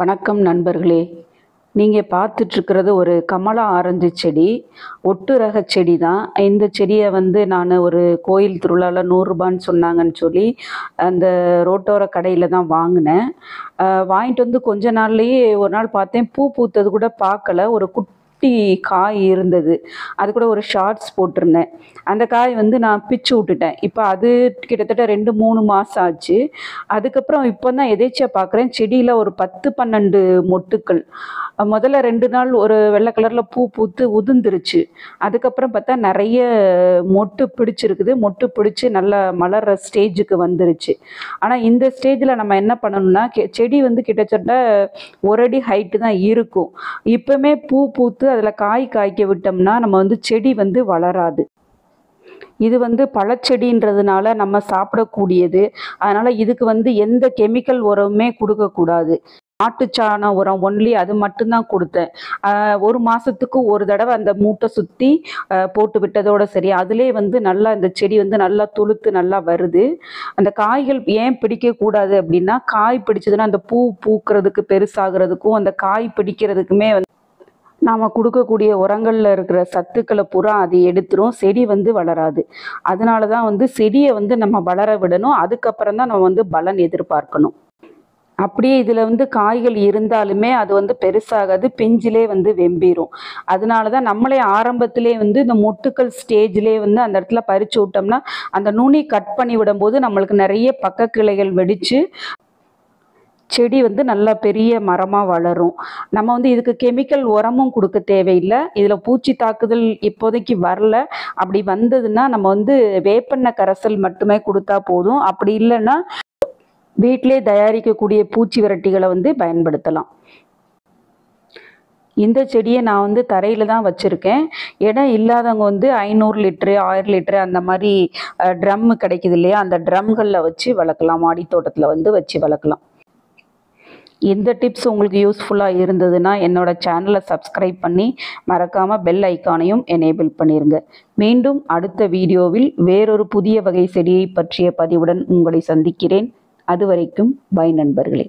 வணக்கம் நண்பர்களே. நீங்கள் பார்த்துட்ருக்கிறது ஒரு கமலா ஆரஞ்சு செடி. ஒட்டு ரக செடி தான். இந்த செடியை நான் ஒரு கோயில் திருவிழாவில் 100 ரூபான்னு சொன்னாங்கன்னு சொல்லி அந்த ரோட்டோர கடையில் தான் வாங்கினேன். வாங்கிட்டு வந்து கொஞ்ச நாள்லேயே ஒரு நாள் பார்த்தேன், பூ பூத்தது கூட பார்க்கல. ஒரு குட்டி காய் இருந்தது. அது கூட ஒரு ஷார்ட்ஸ் போட்டிருந்தேன். அந்த காய் நான் பிச்சு விட்டுட்டேன். இப்போ அது கிட்டத்தட்ட 2-3 மாதம் ஆச்சு. அதுக்கப்புறம் இப்போ தான் எதேச்சியா பார்க்குறேன், செடியில் ஒரு 10-12 மொட்டுக்கள். முதல்ல 2 நாள் ஒரு வெள்ளை கலரில் பூ பூத்து உதிர்ந்துருச்சு. அதுக்கப்புறம் பார்த்தா நிறைய மொட்டு பிடிச்சிருக்குது. மொட்டு பிடிச்சி நல்லா மலர்ற ஸ்டேஜுக்கு வந்துருச்சு. ஆனால் இந்த ஸ்டேஜில் நம்ம என்ன பண்ணணும்னா, செடி கிட்டத்தட்ட 1 அடி ஹைட்டு தான் இருக்கும். இப்போவுமே பூ பூத்து அதில் காய் காய்க்க விட்டோம்னா நம்ம செடி வளராது. இது பழச்செடின்றதுனால நம்ம சாப்பிடக்கூடியது. அதனால் இதுக்கு எந்த கெமிக்கல் உரமுமே கொடுக்கக்கூடாது. மாட்டுச்சாண உரம் ஒன்லி அது மட்டும்தான் கொடுத்தேன். 1 மாதத்துக்கு ஒரு தடவை அந்த மூட்டை சுற்றி போட்டு விட்டதோடு சரி. அதிலே நல்லா இந்த செடி நல்லா துளுத்து நல்லா வருது. அந்த காய்கள் ஏன் பிடிக்கக்கூடாது அப்படின்னா, காய் பிடிச்சதுன்னா அந்த பூ பூக்கிறதுக்கு பெருசாகிறதுக்கும் அந்த காய் பிடிக்கிறதுக்குமே நாம் கொடுக்கக்கூடிய உரங்களில் இருக்கிற சத்துக்களை பூரா அது எடுத்துரும். செடி வளராது. அதனால தான் செடியை நம்ம வளர விடணும். அதுக்கப்புறம் தான் நம்ம பலன் எதிர்பார்க்கணும். அப்படியே இதில் காய்கள் இருந்தாலுமே அது பெருசாகாது, பிஞ்சிலே வெம்பிடும். அதனால தான் நம்மளே ஆரம்பத்திலே இந்த மொட்டுக்கள் ஸ்டேஜ்லேயே அந்த இடத்துல பறித்து விட்டோம்னா, அந்த நுனி கட் பண்ணி விடும்போது நம்மளுக்கு நிறைய பக்க கிளைகள் வெடித்து செடி நல்லா பெரிய மரமாக வளரும். நம்ம இதுக்கு கெமிக்கல் உரமும் கொடுக்க தேவையில்லை. இதில் பூச்சி தாக்குதல் இப்போதைக்கு வரல. அப்படி வந்ததுன்னா நம்ம வேப்பெண்ணெய் கரைசல் மட்டுமே கொடுத்தா போதும். அப்படி இல்லைன்னா வீட்டிலே தயாரிக்கக்கூடிய பூச்சி விரட்டிகளை பயன்படுத்தலாம். இந்த செடியை நான் தரையில் தான் வச்சுருக்கேன். இடம் இல்லாதவங்க 500 லிட்ரு 1000 லிட்ரு அந்த மாதிரி ட்ரம்மு கிடைக்குது இல்லையா, அந்த ட்ரம்களில் வச்சு வளர்க்கலாம். மாடி தோட்டத்தில் வச்சு வளர்க்கலாம். இந்த டிப்ஸ் உங்களுக்கு யூஸ்ஃபுல்லாக இருந்ததுன்னா என்னோடய சேனலை சப்ஸ்கிரைப் பண்ணி மறக்காமல் பெல் ஐக்கானையும் எனேபிள் பண்ணிடுங்க. மீண்டும் அடுத்த வீடியோவில் வேறொரு புதிய வகை செடியை பற்றிய பதிவுடன் உங்களை சந்திக்கிறேன். அதுவரைக்கும் பை நண்பர்களே.